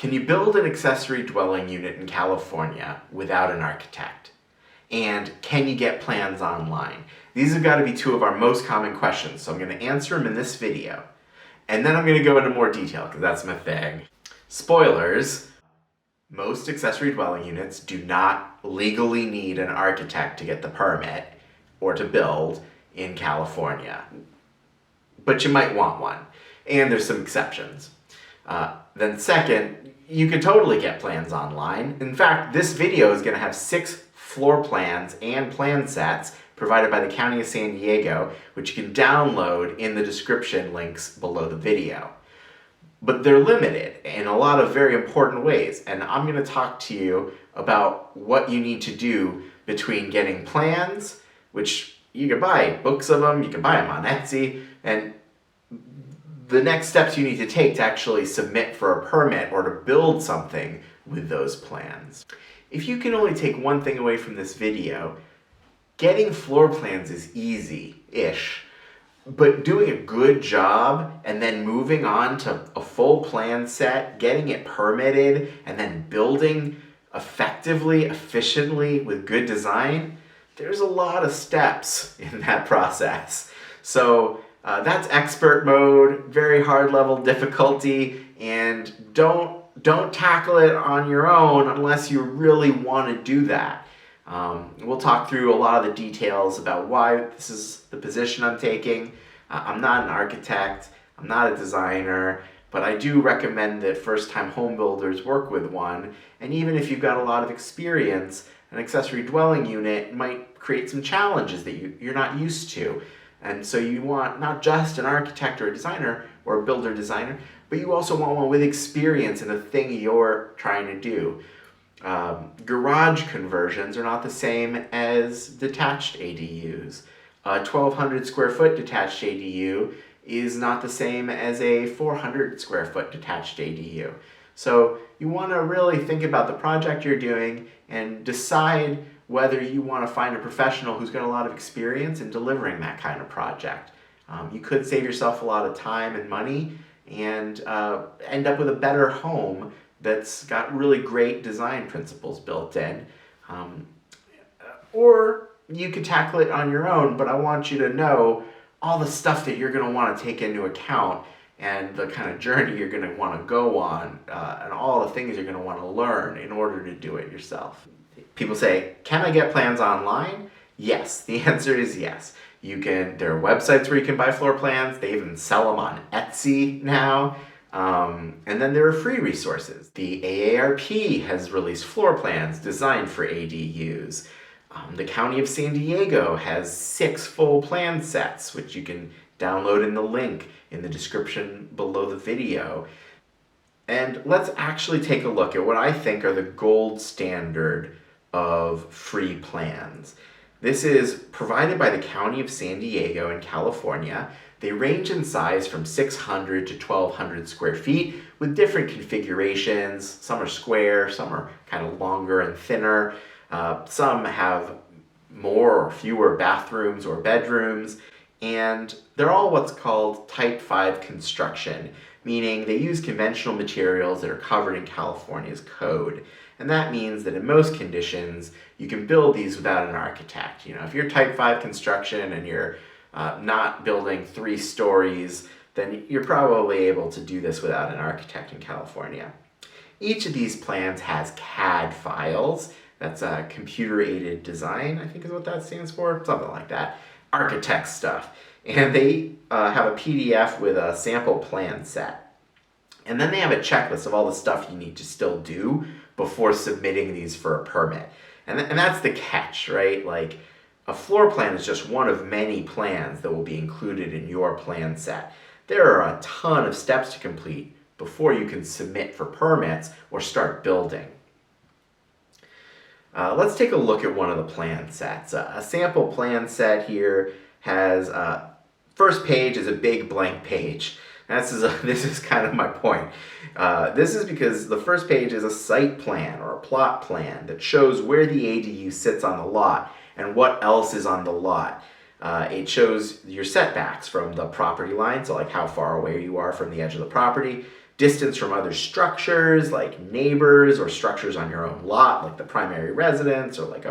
Can you build an accessory dwelling unit in California without an architect? And can you get plans online? These have got to be two of our most common questions, so I'm going to answer them in this video. And then I'm going to go into more detail, because that's my thing. Spoilers, most accessory dwelling units do not legally need an architect to get the permit or to build in California. But you might want one, and there's some exceptions. Then second, you can totally get plans online. In fact, this video is going to have 6 floor plans and plan sets provided by the County of San Diego, which you can download in the description links below the video. But they're limited in a lot of very important ways, and I'm going to talk to you about what you need to do between getting plans, which you can buy books of them, you can buy them on Etsy, and the next steps you need to take to actually submit for a permit or to build something with those plans. If you can only take one thing away from this video, getting floor plans is easy-ish, but doing a good job and then moving on to a full plan set, getting it permitted, and then building effectively, efficiently with good design, there's a lot of steps in that process. So that's expert mode, very hard level difficulty, and don't tackle it on your own unless you really want to do that. We'll talk through a lot of the details about why this is the position I'm taking. I'm not an architect, I'm not a designer, but I do recommend that first-time home builders work with one, and even if you've got a lot of experience, an accessory dwelling unit might create some challenges that you're not used to. And so you want not just an architect or a designer or a builder designer, but you also want one with experience in the thing you're trying to do. Garage conversions are not the same as detached ADUs. A 1,200 square foot detached ADU is not the same as a 400 square foot detached ADU. So you want to really think about the project you're doing and decide whether you want to find a professional who's got a lot of experience in delivering that kind of project. You could save yourself a lot of time and money and end up with a better home that's got really great design principles built in. Or you could tackle it on your own, but I want you to know all the stuff that you're going to want to take into account and the kind of journey you're going to want to go on and all the things you're going to want to learn in order to do it yourself. People say, can I get plans online? Yes, the answer is yes. There are websites where you can buy floor plans. They even sell them on Etsy now. And then there are free resources. The AARP has released floor plans designed for ADUs. The County of San Diego has 6 full plan sets, which you can download in the link in the description below the video. And let's actually take a look at what I think are the gold standard of free plans. This is provided by the County of San Diego in California. They range in size from 600 to 1,200 square feet with different configurations. Some are square, some are kind of longer and thinner. Some have more or fewer bathrooms or bedrooms, and they're all what's called Type 5 construction, meaning they use conventional materials that are covered in California's code. And that means that in most conditions, you can build these without an architect. You know, if you're Type 5 construction and you're not building 3 stories, then you're probably able to do this without an architect in California. Each of these plans has CAD files. That's computer-aided design, I think is what that stands for, something like that. Architect stuff. And they have a PDF with a sample plan set. And then they have a checklist of all the stuff you need to still do before submitting these for a permit. And that's the catch, right? Like, a floor plan is just one of many plans that will be included in your plan set. There are a ton of steps to complete before you can submit for permits or start building. Let's take a look at one of the plan sets. A sample plan set here has, first page is a big blank page. This is kind of my point. This is because the first page is a site plan or a plot plan that shows where the ADU sits on the lot and what else is on the lot. It shows your setbacks from the property line, so like how far away you are from the edge of the property, distance from other structures like neighbors or structures on your own lot, like the primary residence, or like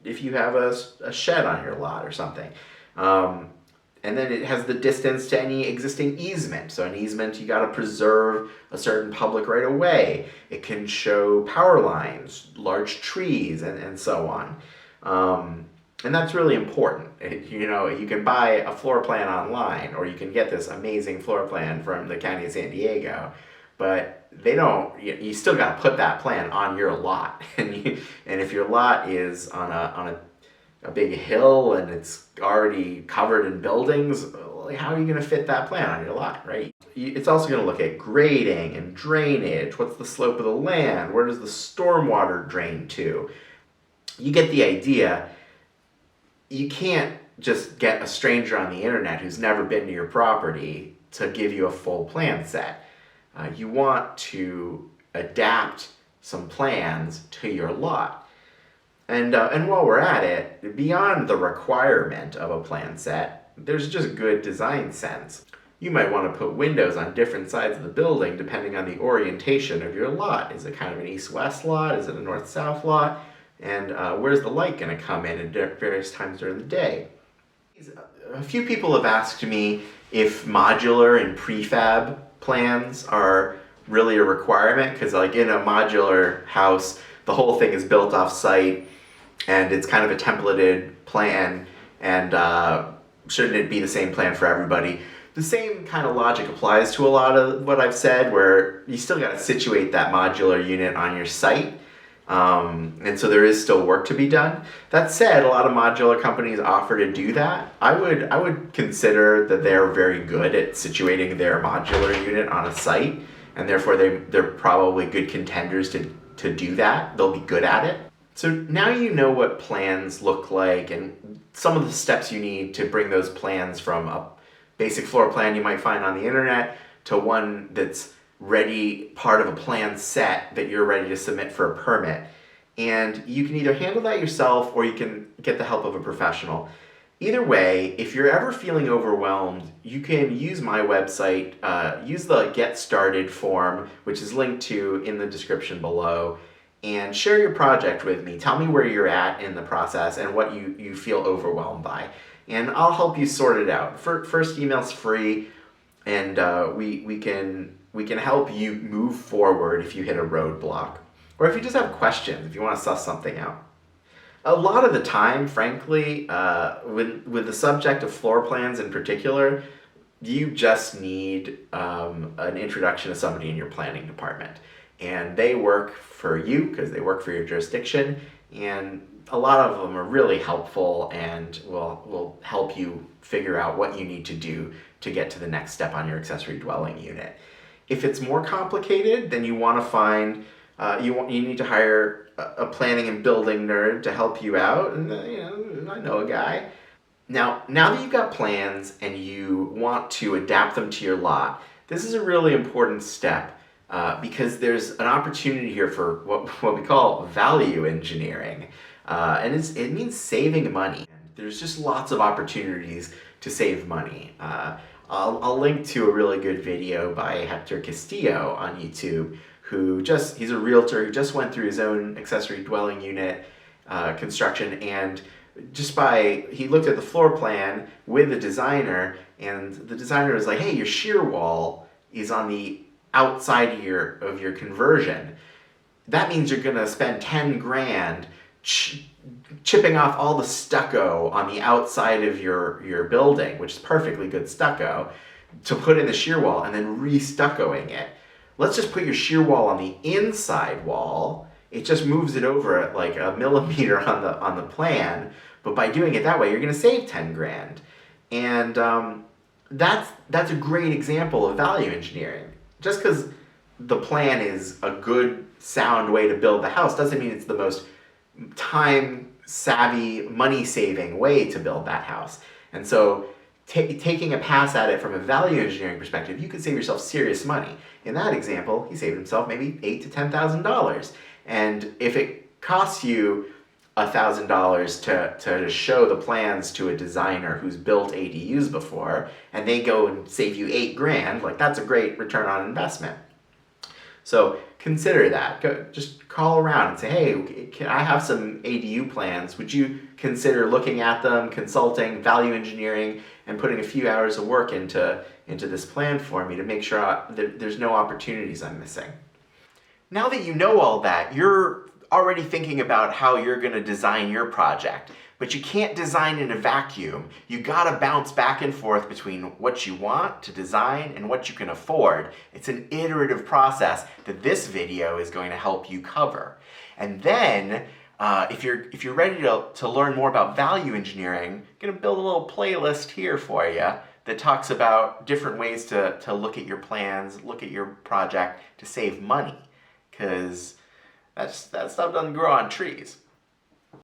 if you have a shed on your lot or something. And then it has the distance to any existing easement. So an easement, you got to preserve a certain public right of way. It can show power lines, large trees, and so on. And that's really important. You can buy a floor plan online, or you can get this amazing floor plan from the County of San Diego, but you still got to put that plan on your lot. And if your lot is on a big hill and it's already covered in buildings, how are you going to fit that plan on your lot, right? It's also going to look at grading and drainage. What's the slope of the land? Where does the stormwater drain to? You get the idea. You can't just get a stranger on the internet who's never been to your property to give you a full plan set. You want to adapt some plans to your lot. And while we're at it, beyond the requirement of a plan set, there's just good design sense. You might want to put windows on different sides of the building depending on the orientation of your lot. Is it kind of an east-west lot? Is it a north-south lot? And where's the light going to come in at various times during the day? A few people have asked me if modular and prefab plans are really a requirement, because like in a modular house, the whole thing is built off-site, and it's kind of a templated plan, and shouldn't it be the same plan for everybody? The same kind of logic applies to a lot of what I've said, where you still got to situate that modular unit on your site. And so there is still work to be done. That said, a lot of modular companies offer to do that. I would consider that they're very good at situating their modular unit on a site, and therefore they're probably good contenders to do that. They'll be good at it. So now you know what plans look like and some of the steps you need to bring those plans from a basic floor plan you might find on the internet to one that's ready, part of a plan set that you're ready to submit for a permit. And you can either handle that yourself or you can get the help of a professional. Either way, if you're ever feeling overwhelmed, you can use my website, use the Get Started form, which is linked to in the description below, and share your project with me. Tell me where you're at in the process and what you feel overwhelmed by. And I'll help you sort it out. First email's free, and we can help you move forward if you hit a roadblock. Or if you just have questions, if you want to suss something out. A lot of the time, frankly, with the subject of floor plans in particular, you just need an introduction to somebody in your planning department. And they work for you because they work for your jurisdiction, and a lot of them are really helpful and will help you figure out what you need to do to get to the next step on your accessory dwelling unit. If it's more complicated, then you want to find, you need to hire a planning and building nerd to help you out, and I know a guy. Now that you've got plans and you want to adapt them to your lot, this is a really important step. Because there's an opportunity here for what we call value engineering. And it means saving money. There's just lots of opportunities to save money. I'll link to a really good video by Hektor Castillo on YouTube, he's a realtor who just went through his own accessory dwelling unit construction, and he looked at the floor plan with the designer, and the designer was like, hey, your shear wall is on the outside of your conversion. That means you're gonna spend 10 grand chipping off all the stucco on the outside of your building, which is perfectly good stucco, to put in the shear wall and then re-stuccoing it. Let's just put your shear wall on the inside wall. It just moves it over at like a millimeter on the plan, but by doing it that way, you're gonna save 10 grand. And that's a great example of value engineering. Just because the plan is a good, sound way to build the house doesn't mean it's the most time-savvy, money-saving way to build that house. And so taking a pass at it from a value engineering perspective, you could save yourself serious money. In that example, he saved himself maybe $8,000 to $10,000. And if it costs you $1,000 to show the plans to a designer who's built ADUs before, and they go and save you $8,000, like that's a great return on investment. So consider that. Just call around and say, hey, I have some ADU plans. Would you consider looking at them, consulting, value engineering, and putting a few hours of work into this plan for me to make sure that there's no opportunities I'm missing? Now that you know all that, you're already thinking about how you're going to design your project. But you can't design in a vacuum. You gotta bounce back and forth between what you want to design and what you can afford. It's an iterative process that this video is going to help you cover. And then, if you're ready to learn more about value engineering, I'm gonna build a little playlist here for you that talks about different ways to look at your plans, look at your project to save money, because that stuff doesn't grow on trees.